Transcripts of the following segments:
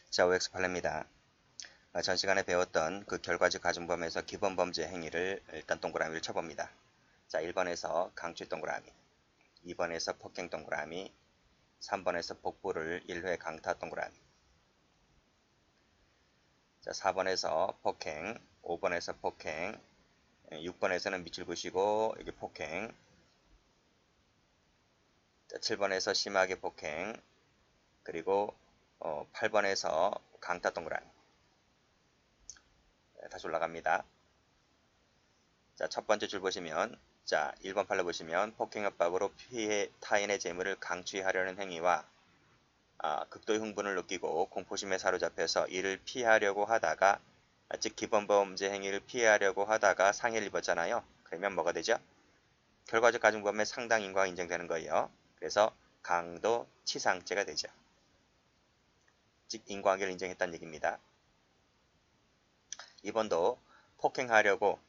자, OX 판례입니다. 전 시간에 배웠던 그 결과적 가중범에서 기본 범죄 행위를 일단 동그라미를 쳐봅니다. 자, 1번에서 강취 동그라미, 2번에서 폭행 동그라미, 3번에서 복부를 1회 강타 동그라미. 자, 4번에서 폭행, 5번에서 폭행, 6번에서는 밑줄 그시고 여기 폭행. 자, 7번에서 심하게 폭행, 그리고 8번에서 강타 동그라미. 다시 올라갑니다. 자, 첫 번째 줄 보시면, 자, 1번 판례 보시면 폭행협박으로 타인의 재물을 강취하려는 행위와 극도의 흥분을 느끼고 공포심에 사로잡혀서 이를 피하려고 하다가, 즉 기본범죄 행위를 피하려고 하다가 상해를 입었잖아요. 그러면 뭐가 되죠? 결과적 가중범의 상당 인과가 인정되는 거예요. 그래서 강도 치상죄가 되죠. 즉 인과관계를 인정했다는 얘기입니다. 2번도 폭행하려고,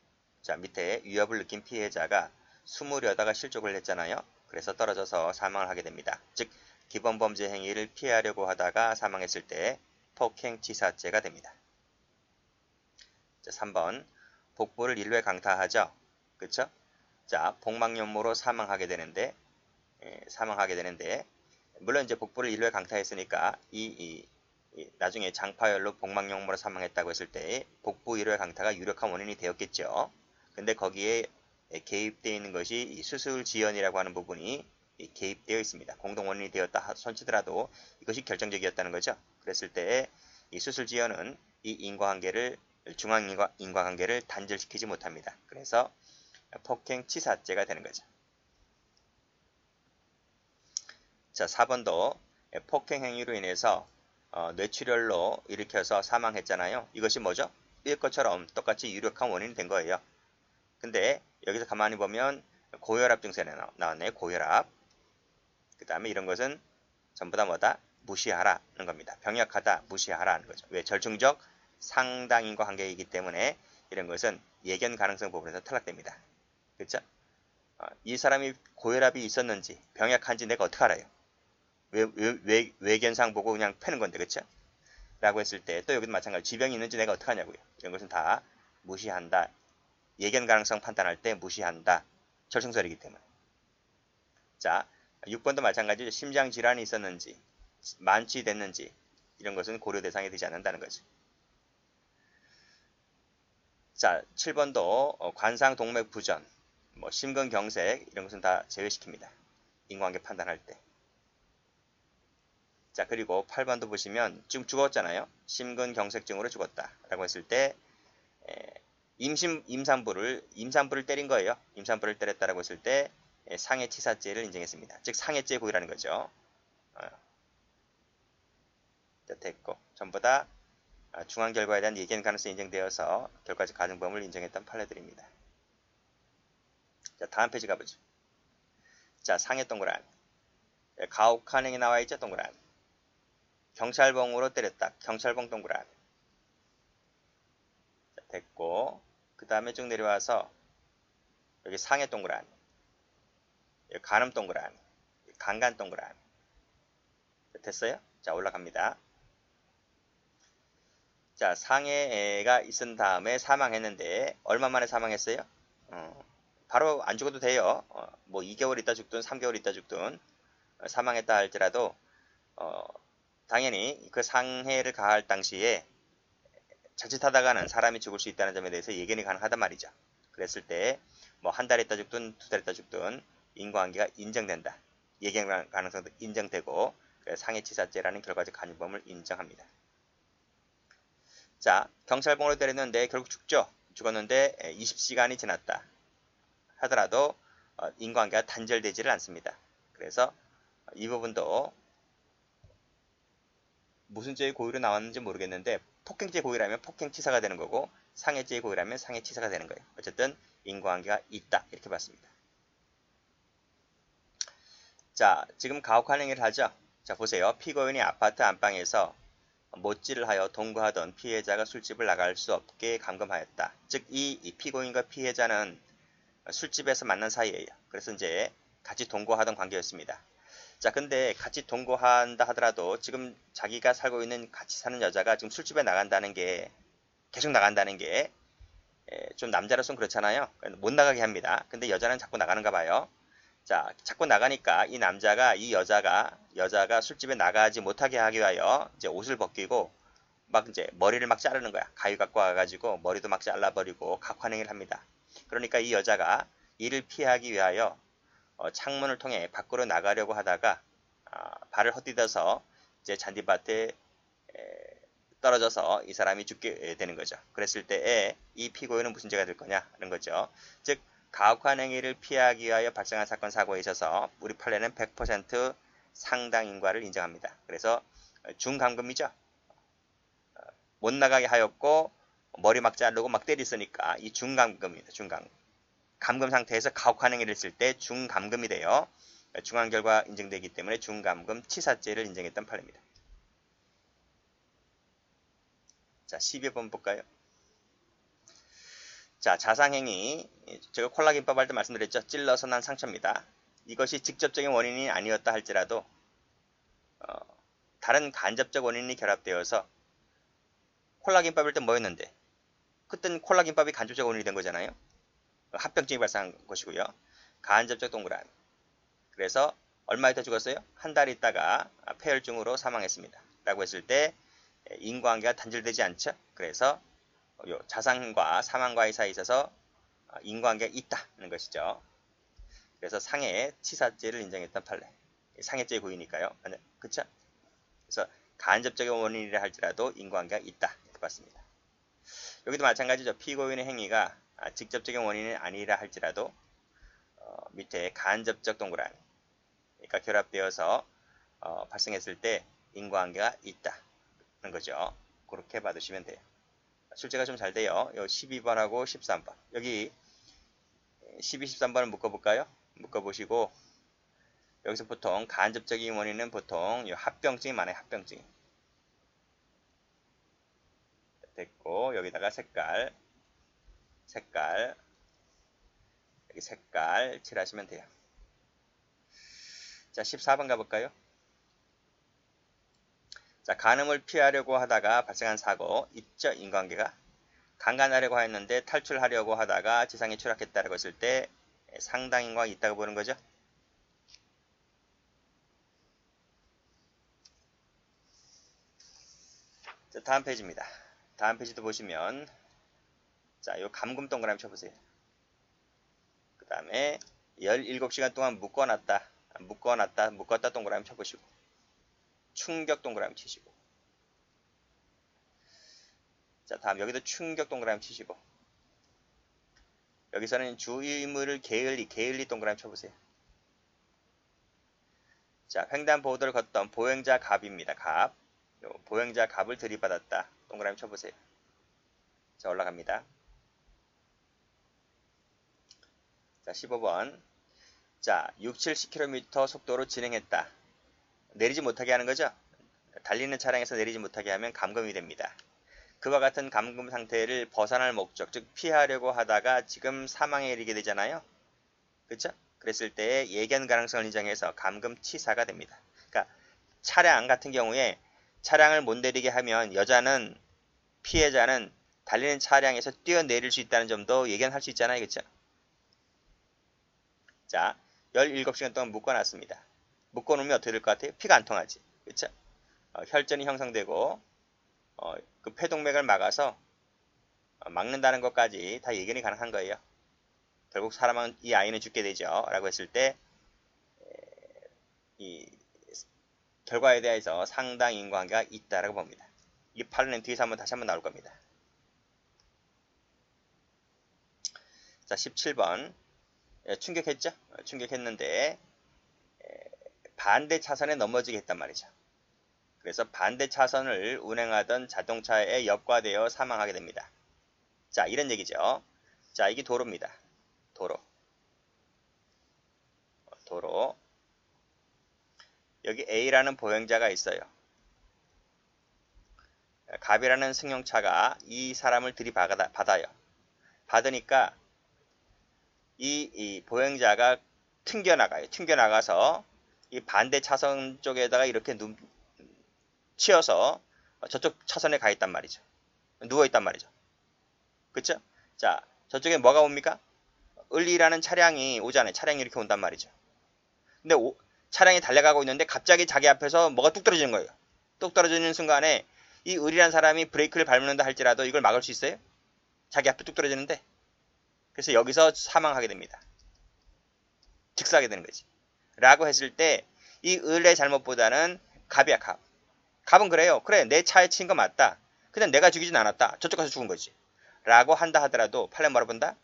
자, 밑에 위협을 느낀 피해자가 숨으려다가 실족을 했잖아요. 그래서 떨어져서 사망을 하게 됩니다. 즉 기본범죄 행위를 피하려고 하다가 사망했을 때 폭행치사죄가 됩니다. 자, 3번 복부를 1회 강타하죠. 그쵸? 자, 복막염무로 사망하게 되는데 물론 이제 복부를 1회 강타했으니까 나중에 장파열로 복막염무로 사망했다고 했을 때 복부 1회 강타가 유력한 원인이 되었겠죠. 근데 거기에 개입되어 있는 것이 이 수술 지연이라고 하는 부분이 개입되어 있습니다. 공동 원인이 되었다 손치더라도 이것이 결정적이었다는 거죠. 그랬을 때 이 수술 지연은 이 인과관계를 중앙 인과관계를 단절시키지 못합니다. 그래서 폭행치사죄가 되는 거죠. 자, 4번도 폭행 행위로 인해서 뇌출혈로 일으켜서 사망했잖아요. 이것이 뭐죠? 일 것처럼 똑같이 유력한 원인이 된 거예요. 근데 여기서 가만히 보면 고혈압 증세가 나왔네요. 고혈압. 그 다음에 이런 것은 전부 다 뭐다? 무시하라는 겁니다. 병약하다, 무시하라는 거죠. 왜? 절충적 상당인과 관계이기 때문에 이런 것은 예견 가능성 부분에서 탈락됩니다. 그렇죠? 이 사람이 고혈압이 있었는지 병약한지 내가 어떻게 알아요? 외견상 보고 그냥 패는 건데, 그렇죠? 라고 했을 때 또 여기도 마찬가지로 지병이 있는지 내가 어떻게 하냐고요. 이런 것은 다 무시한다. 예견 가능성 판단할 때 무시한다. 절충설이기 때문에. 자, 6번도 마찬가지로 심장 질환이 있었는지 만취됐는지 이런 것은 고려 대상이 되지 않는다는 거죠. 자, 7번도 관상 동맥 부전, 심근경색 이런 것은 다 제외시킵니다. 인과관계 판단할 때. 자, 그리고 8번도 보시면 지금 죽었잖아요. 심근경색증으로 죽었다 라고 했을 때 임산부를 때린 거예요. 임산부를 때렸다라고 했을 때 상해치사죄를 인정했습니다. 즉 상해죄 고의라는 거죠. 됐고 전부 다 중한 결과에 대한 예견 가능성이 인정되어서 결과적 가중범을 인정했던 판례들입니다. 자, 다음 페이지 가보죠. 자, 상해 동그라미. 가혹한 행위 나와 있죠. 동그라미. 경찰봉으로 때렸다. 경찰봉 동그라미. 자, 됐고 그 다음에 쭉 내려와서 여기 상해 동그라미, 여기 간음 동그라미, 강간 동그라미. 됐어요? 자, 올라갑니다. 자, 상해가 있은 다음에 사망했는데 얼마 만에 사망했어요? 바로 안 죽어도 돼요. 뭐 2개월 있다 죽든 3개월 있다 죽든 사망했다 할지라도 당연히 그 상해를 가할 당시에 자칫하다가는 사람이 죽을 수 있다는 점에 대해서 예견이 가능하단 말이죠. 그랬을 때 뭐 한 달 있다 죽든 두 달 있다 죽든 인과관계가 인정된다. 예견 가능성도 인정되고 상해치사죄라는 결과적 간유범을 인정합니다. 자, 경찰봉으로 때렸는데 결국 죽죠. 죽었는데 20시간이 지났다 하더라도 인과관계가 단절되지를 않습니다. 그래서 이 부분도 무슨 죄의 고의로 나왔는지 모르겠는데 폭행죄 고의라면 폭행치사가 되는 거고 상해죄의 고의라면 상해치사가 되는 거예요. 어쨌든 인과관계가 있다 이렇게 봤습니다. 자, 지금 가혹한 행위를 하죠. 자, 보세요. 피고인이 아파트 안방에서 못질을 하여 동거하던 피해자가 술집을 나갈 수 없게 감금하였다. 즉 이 피고인과 피해자는 술집에서 만난 사이예요. 그래서 이제 같이 동거하던 관계였습니다. 자, 근데 같이 동거한다 하더라도 지금 자기가 살고 있는 같이 사는 여자가 지금 술집에 나간다는 게 계속 나간다는 게 좀 남자로서는 그렇잖아요. 못 나가게 합니다. 근데 여자는 자꾸 나가는가 봐요. 자, 자꾸 나가니까 이 남자가 이 여자가 술집에 나가지 못하게 하기 위하여 이제 옷을 벗기고 막 이제 머리를 막 자르는 거야. 가위 갖고 와가지고 머리도 막 잘라버리고 각환행위를 합니다. 그러니까 이 여자가 이를 피하기 위하여 창문을 통해 밖으로 나가려고 하다가 발을 헛디뎌서 이제 잔디밭에 떨어져서 이 사람이 죽게 되는 거죠. 그랬을 때에 이 피고인은 무슨 죄가 될 거냐 하는 거죠. 즉 가혹한 행위를 피하기 위하여 발생한 사건 사고에 있어서 우리 판례는 100% 상당인과를 인정합니다. 그래서 중감금이죠. 못 나가게 하였고 머리 막 자르고 막 때렸으니까 이 중감금입니다. 중감금. 감금 상태에서 가혹한 행위를 했을 때 중감금이 돼요. 중한 결과 인정되기 때문에 중감금 치사죄를 인정했던 판례입니다. 자, 12번 볼까요? 자, 자상행위. 제가 콜라김밥 할 때 말씀드렸죠. 찔러서 난 상처입니다. 이것이 직접적인 원인이 아니었다 할지라도 다른 간접적 원인이 결합되어서 콜라김밥일 때 뭐였는데 그땐 콜라김밥이 간접적 원인이 된 거잖아요. 합병증이 발생한 것이고요. 간접적 동그라미. 그래서 얼마 있다 죽었어요? 한 달 있다가 폐혈증으로 사망했습니다. 라고 했을 때 인과관계가 단절되지 않죠. 그래서 자상과 사망과의 사이에 있어서 인과관계가 있다는 것이죠. 그래서 상해 치사죄를 인정했던 판례. 상해죄 고의니까요. 그쵸? 그래서 간접적인 원인이라 할지라도 인과관계가 있다. 이렇게 봤습니다. 여기도 마찬가지죠. 피고인의 행위가 직접적인 원인이 아니라 할지라도 밑에 간접적 동그라미. 그러니까 결합되어서 발생했을 때 인과관계가 있다는 거죠. 그렇게 받으시면 돼요. 출제가 좀 잘 돼요. 12번하고 13번. 여기 12, 13번을 묶어볼까요? 묶어보시고 여기서 보통 간접적인 원인은 보통 합병증이 많아요. 합병증이. 됐고 여기다가 색깔 여기 색깔 칠하시면 돼요. 자, 14번 가볼까요? 자, 간음을 피하려고 하다가 발생한 사고 있죠. 인과관계가. 강간하려고 하였는데 탈출하려고 하다가 지상에 추락했다고 했을 때 상당인과가 있다고 보는 거죠. 자, 다음 페이지입니다. 다음 페이지도 보시면 자, 요 감금 동그라미 쳐보세요. 그 다음에 17시간 동안 묶었다 동그라미 쳐보시고 충격 동그라미 치시고 자, 다음 여기도 충격 동그라미 치시고 여기서는 주의무를 게을리 동그라미 쳐보세요. 자, 횡단보도를 걷던 보행자 갑입니다. 갑. 보행자 갑을 들이받았다. 동그라미 쳐보세요. 자, 올라갑니다. 자, 15번. 자, 6, 70km 속도로 진행했다. 내리지 못하게 하는 거죠. 달리는 차량에서 내리지 못하게 하면 감금이 됩니다. 그와 같은 감금 상태를 벗어날 목적, 즉 피하려고 하다가 지금 사망에 이르게 되잖아요. 그렇죠? 그랬을 때 예견 가능성을 인정해서 감금 치사가 됩니다. 그러니까 차량 같은 경우에 차량을 못 내리게 하면 피해자는 달리는 차량에서 뛰어내릴 수 있다는 점도 예견할 수 있잖아요. 그렇죠? 자, 17시간 동안 묶어놨습니다. 묶어놓으면 어떻게 될 것 같아요? 피가 안 통하지. 그렇죠? 혈전이 형성되고 그 폐동맥을 막아서 막는다는 것까지 다 예견이 가능한 거예요. 결국 이 아이는 죽게 되죠. 라고 했을 때 이 결과에 대해서 상당 인과관계가 있다라고 봅니다. 이 판례는 뒤에서 다시 한번 나올 겁니다. 자, 17번. 충격했죠? 충격했는데 반대 차선에 넘어지게 했단 말이죠. 그래서 반대 차선을 운행하던 자동차에 역과되어 사망하게 됩니다. 자, 이런 얘기죠. 자, 이게 도로입니다. 도로. 여기 A라는 보행자가 있어요. 갑이라는 승용차가 이 사람을 들이받아요. 받으니까 이 보행자가 튕겨나가요. 튕겨나가서 이 반대 차선 쪽에다가 이렇게 치여서 저쪽 차선에 가 있단 말이죠. 누워 있단 말이죠. 그쵸? 자, 저쪽에 뭐가 옵니까? 을리라는 차량이 오잖아요. 차량이 이렇게 온단 말이죠. 근데 차량이 달려가고 있는데 갑자기 자기 앞에서 뭐가 뚝 떨어지는 거예요. 뚝 떨어지는 순간에 이 을이라는 사람이 브레이크를 밟는다 할지라도 이걸 막을 수 있어요? 자기 앞에 뚝 떨어지는데. 그래서 여기서 사망하게 됩니다. 즉사하게 되는 거지. 라고 했을 때 이 을의 잘못보다는 갑이야, 갑. 갑은 그래요. 그래, 내 차에 친 거 맞다. 근데 내가 죽이진 않았다. 저쪽 가서 죽은 거지. 라고 한다 하더라도 판례 뭐라 본다?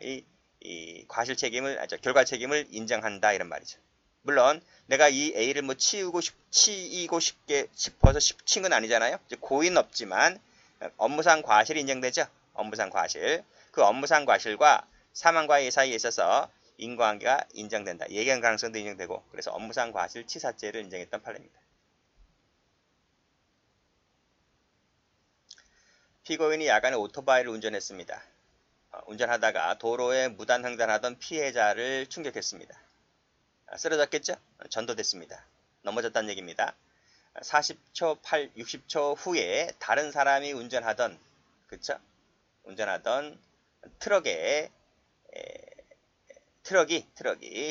이 과실 책임을, 결과 책임을 인정한다 이런 말이죠. 물론 내가 이 A를 뭐 치이고 싶어서 친 건 아니잖아요. 고의는 없지만 업무상 과실이 인정되죠. 업무상 과실. 그 업무상 과실과 사망과의 사이에 있어서 인과관계가 인정된다. 예견 가능성도 인정되고 그래서 업무상 과실 치사죄를 인정했던 판례입니다. 피고인이 야간에 오토바이를 운전했습니다. 운전하다가 도로에 무단 횡단하던 피해자를 충격했습니다. 쓰러졌겠죠? 전도됐습니다. 넘어졌다는 얘기입니다. 40초, 60초 후에 다른 사람이 운전하던 운전하던 트럭이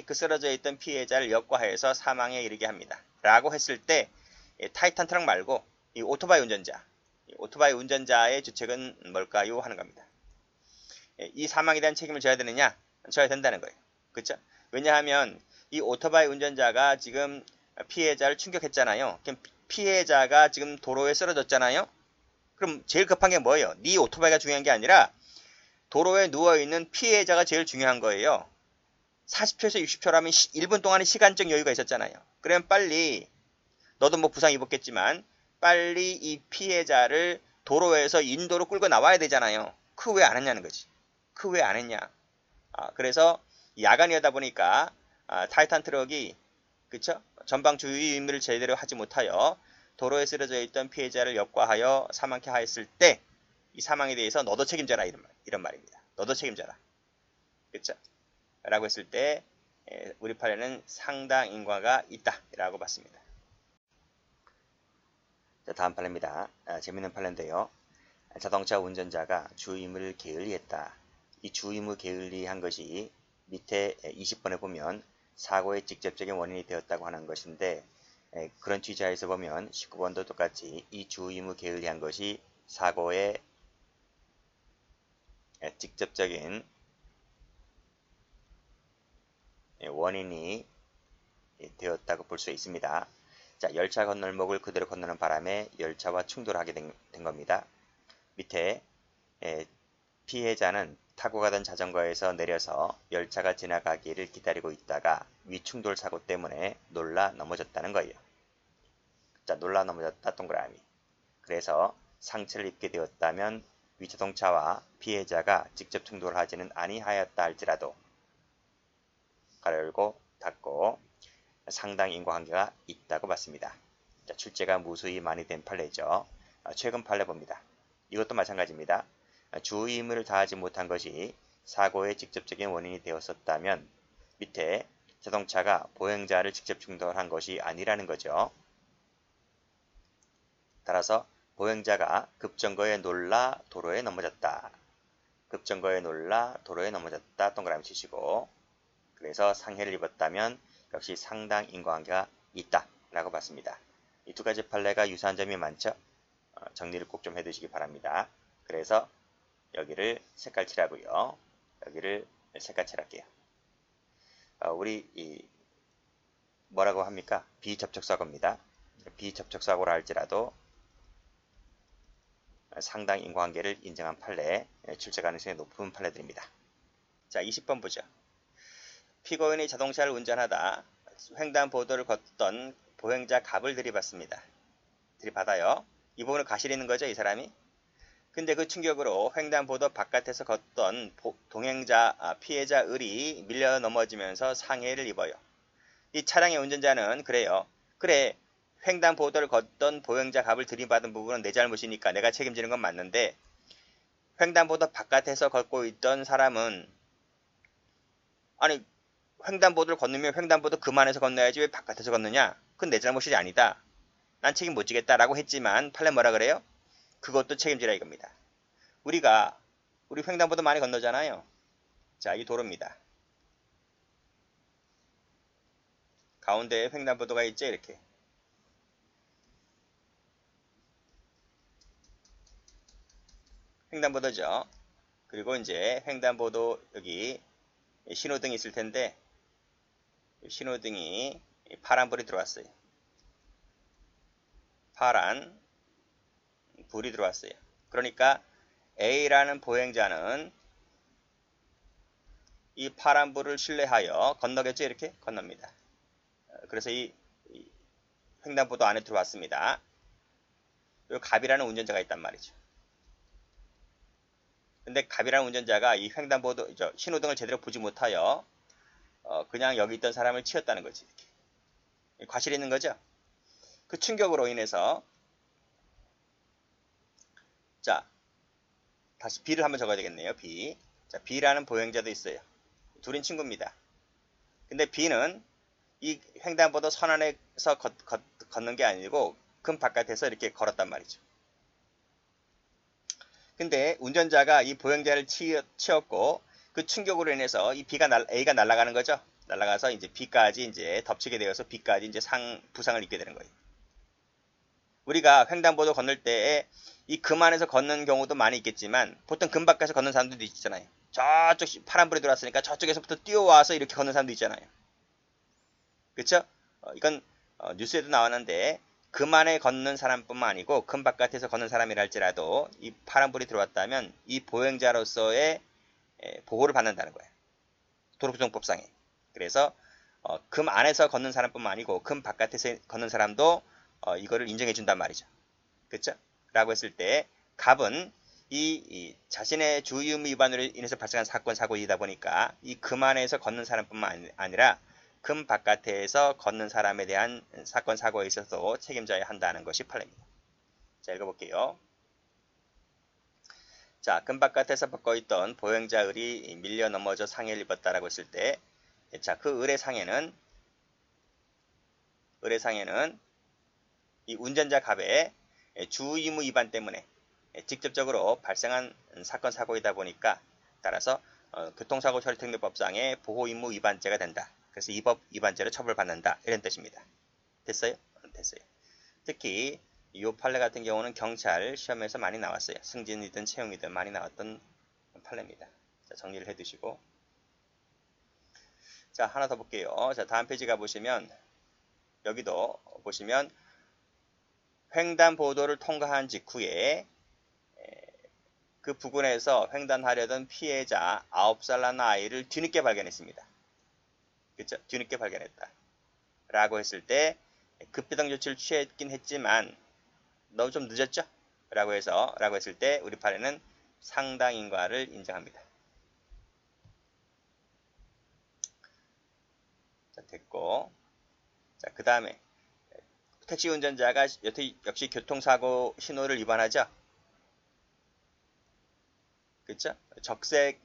그 쓰러져 있던 피해자를 역과해서 사망에 이르게 합니다. 라고 했을 때 타이탄 트럭 말고 이 오토바이 운전자의 주책은 뭘까요? 하는 겁니다. 이 사망에 대한 책임을 져야 되느냐? 져야 된다는 거예요. 그렇죠? 왜냐하면 이 오토바이 운전자가 지금 피해자를 충격했잖아요. 그럼 피해자가 지금 도로에 쓰러졌잖아요. 그럼 제일 급한 게 뭐예요? 네 오토바이가 중요한 게 아니라 도로에 누워있는 피해자가 제일 중요한 거예요. 40초에서 60초라면 1분 동안의 시간적 여유가 있었잖아요. 그러면 빨리 너도 뭐 부상 입었겠지만 빨리 이 피해자를 도로에서 인도로 끌고 나와야 되잖아요. 그 왜 안 했냐는 거지. 그 왜 안 했냐. 그래서 야간이다 보니까 타이탄 트럭이 그쵸? 전방 주의 의무를 제대로 하지 못하여 도로에 쓰러져 있던 피해자를 역과하여 사망케 하였을 때 이 사망에 대해서 너도 책임져라 이런 말입니다. 너도 책임져라. 그쵸? 라고 했을 때 우리 판례는 상당 인과가 있다 라고 봤습니다. 자, 다음 판례입니다. 재밌는 판례인데요. 자동차 운전자가 주의무를 게을리했다. 이 주의무 게을리한 것이 밑에 20번에 보면 사고의 직접적인 원인이 되었다고 하는 것인데 그런 취지하에서 보면 19번도 똑같이 이 주의무 게을리한 것이 사고의 직접적인 원인이 되었다고 볼 수 있습니다. 자, 열차 건널목을 그대로 건너는 바람에 열차와 충돌하게 된 겁니다. 밑에 피해자는 타고 가던 자전거에서 내려서 열차가 지나가기를 기다리고 있다가 위충돌 사고 때문에 놀라 넘어졌다는 거예요. 자, 놀라 넘어졌다 동그라미. 그래서 상처를 입게 되었다면 위자동차와 피해자가 직접 충돌하지는 아니하였다 할지라도 가로 열고 닫고 상당 인과관계가 있다고 봤습니다. 자, 출제가 무수히 많이 된 판례죠. 최근 판례 봅니다. 이것도 마찬가지입니다. 주의 의무를 다하지 못한 것이 사고의 직접적인 원인이 되었었다면 밑에 자동차가 보행자를 직접 충돌한 것이 아니라는 거죠. 따라서 보행자가 급정거에 놀라 도로에 넘어졌다. 급정거에 놀라 도로에 넘어졌다. 동그라미 치시고 그래서 상해를 입었다면 역시 상당 인과관계가 있다 라고 봤습니다. 이 두 가지 판례가 유사한 점이 많죠. 정리를 꼭 좀 해두시기 바랍니다. 그래서 여기를 색깔 칠하고요. 여기를 색깔 칠할게요. 우리 뭐라고 합니까? 비접촉사고입니다. 비접촉사고라 할지라도 상당 인과관계를 인정한 판례, 출제 가능성이 높은 판례들입니다. 자, 20번 보죠. 피고인이 자동차를 운전하다 횡단보도를 걷던 보행자 갑을 들이받습니다. 들이받아요. 이 부분은 과실이 있는 거죠, 이 사람이? 근데 그 충격으로 횡단보도 바깥에서 걷던 피해자 을이 밀려 넘어지면서 상해를 입어요. 이 차량의 운전자는 그래요. 그래, 횡단보도를 걷던 보행자 갑을 들이받은 부분은 내 잘못이니까 내가 책임지는 건 맞는데 횡단보도 바깥에서 걷고 있던 사람은 아니 횡단보도를 건너면 횡단보도 금 안에서 건너야지 왜 바깥에서 건너냐? 그건 내 잘못이 아니다. 난 책임 못 지겠다라고 했지만 판례 뭐라 그래요? 그것도 책임지라 이겁니다. 우리 횡단보도 많이 건너잖아요. 자, 이 도로입니다. 가운데에 횡단보도가 있죠, 이렇게. 횡단보도죠. 그리고 이제 횡단보도 여기 신호등이 있을 텐데 신호등이 파란불이 들어왔어요. 파란 불이 들어왔어요. 그러니까 A라는 보행자는 이 파란불을 신뢰하여 건너겠죠. 이렇게 건넙니다. 그래서 이 횡단보도 안에 들어왔습니다. 그리고 갑이라는 운전자가 있단 말이죠. 근데 갑이라는 운전자가 이 횡단보도 신호등을 제대로 보지 못하여 그냥 여기 있던 사람을 치였다는 거지. 이렇게. 과실이 있는 거죠. 그 충격으로 인해서 자 다시 B를 한번 적어야 되겠네요. B. 자, B라는 보행자도 있어요. 둘인 친구입니다. 근데 B는 이 횡단보도 선 안에서 걷는 게 아니고 금 바깥에서 이렇게 걸었단 말이죠. 근데 운전자가 이 보행자를 치었고 그 충격으로 인해서 이 A가 날아가는 거죠. 날아가서 이제 B까지 이제 덮치게 되어서 B까지 이제 부상을 입게 되는 거예요. 우리가 횡단보도 건널 때에 이 금 안에서 걷는 경우도 많이 있겠지만 보통 금 밖에서 걷는 사람들도 있잖아요. 저쪽 파란불이 들어왔으니까 저쪽에서부터 뛰어와서 이렇게 걷는 사람도 있잖아요. 그렇죠? 이건 뉴스에도 나왔는데 금 안에 걷는 사람뿐만 아니고 금 바깥에서 걷는 사람이라 할지라도 이 파란불이 들어왔다면 이 보행자로서의 보호를 받는다는 거예요. 도로교통법상에. 그래서 금 안에서 걷는 사람뿐만 아니고 금 바깥에서 걷는 사람도 이거를 인정해 준단 말이죠. 그렇죠? 라고 했을 때 갑은 이 자신의 주의의무 위반으로 인해서 발생한 사건 사고이다 보니까 이 금 안에서 걷는 사람뿐만 아니라 금 바깥에서 걷는 사람에 대한 사건 사고에 있어서 책임져야 한다는 것이 판례입니다. 자, 읽어볼게요. 자, 금 바깥에서 벗고 있던 보행자 을이 밀려 넘어져 상해를 입었다라고 했을 때, 자, 그 을의 상해는 이 운전자 갑의 주의무 위반 때문에 직접적으로 발생한 사건 사고이다 보니까 따라서 교통사고 처리특례법상의 보호의무 위반죄가 된다. 그래서 이 법 위반죄로 처벌받는다. 이런 뜻입니다. 됐어요? 됐어요. 특히 이 판례 같은 경우는 경찰 시험에서 많이 나왔어요. 승진이든 채용이든 많이 나왔던 판례입니다. 자, 정리를 해두시고 자, 하나 더 볼게요. 자, 다음 페이지 가보시면 여기도 보시면 횡단보도를 통과한 직후에 그 부근에서 횡단하려던 피해자 9살 난 아이를 뒤늦게 발견했습니다. 그쵸? 뒤늦게 발견했다. 라고 했을 때 급비상 조치를 취했긴 했지만 너무 좀 늦었죠? 라고 했을 때 우리 판례는 상당인과를 인정합니다. 자, 됐고. 자, 그 다음에 택시 운전자가 역시 교통사고 신호를 위반하죠? 그쵸? 적색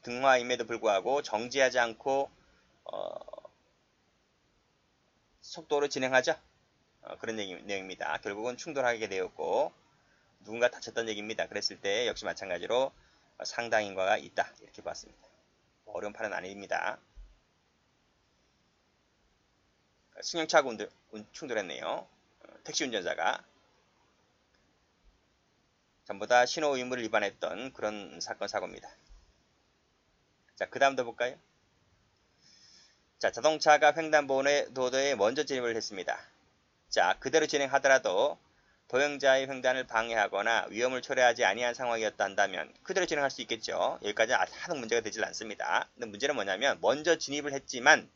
등화임에도 불구하고 정지하지 않고 속도로 진행하죠? 그런 내용입니다. 결국은 충돌하게 되었고 누군가 다쳤던 얘기입니다. 그랬을 때 역시 마찬가지로 상당인과가 있다. 이렇게 봤습니다. 어려운 판은 아닙니다. 승용차하고 충돌했네요. 택시 운전자가 전부 다 신호 의무를 위반했던 그런 사건 사고입니다. 자, 그 다음 더 볼까요? 자, 자동차가 횡단보도에 먼저 진입을 했습니다. 자, 그대로 진행하더라도 보행자의 횡단을 방해하거나 위험을 초래하지 아니한 상황이었다 한다면 그대로 진행할 수 있겠죠. 여기까지 하등 문제가 되질 않습니다. 근데 문제는 뭐냐면 먼저 진입을 했지만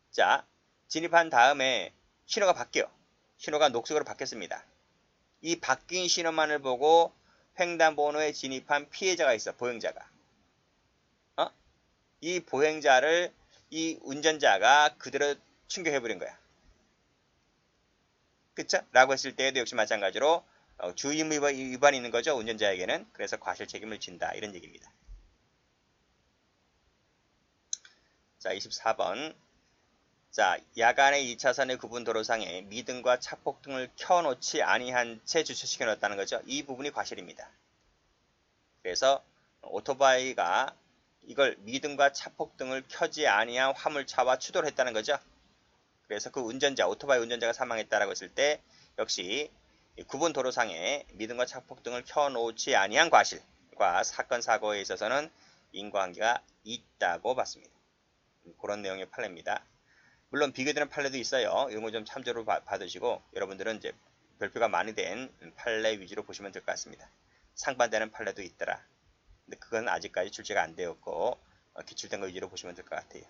자, 진입한 다음에 신호가 바뀌어. 신호가 녹색으로 바뀌었습니다. 이 바뀐 신호만을 보고 횡단보도에 진입한 피해자가 있어. 보행자가. 이 보행자를 이 운전자가 그대로 충격해버린 거야. 그쵸? 라고 했을 때에도 역시 마찬가지로 주의의무 위반이 있는 거죠. 운전자에게는. 그래서 과실 책임을 진다. 이런 얘기입니다. 자, 24번. 자, 야간에 2차선의 구분 도로상에 미등과 차폭등을 켜놓지 아니한 채 주차시켜 놓았다는 거죠. 이 부분이 과실입니다. 그래서 오토바이가 이걸 미등과 차폭등을 켜지 아니한 화물차와 추돌을 했다는 거죠. 그래서 그 운전자, 오토바이 운전자가 사망했다라고 했을 때 역시 구분 도로상에 미등과 차폭등을 켜놓지 아니한 과실과 사건 사고에 있어서는 인과관계가 있다고 봤습니다. 그런 내용의 판례입니다. 물론 비교되는 판례도 있어요. 이런 거 좀 참조로 받으시고 여러분들은 이제 별표가 많이 된 판례 위주로 보시면 될 것 같습니다. 상반되는 판례도 있더라. 근데 그건 아직까지 출제가 안 되었고 기출된 거 위주로 보시면 될 것 같아요.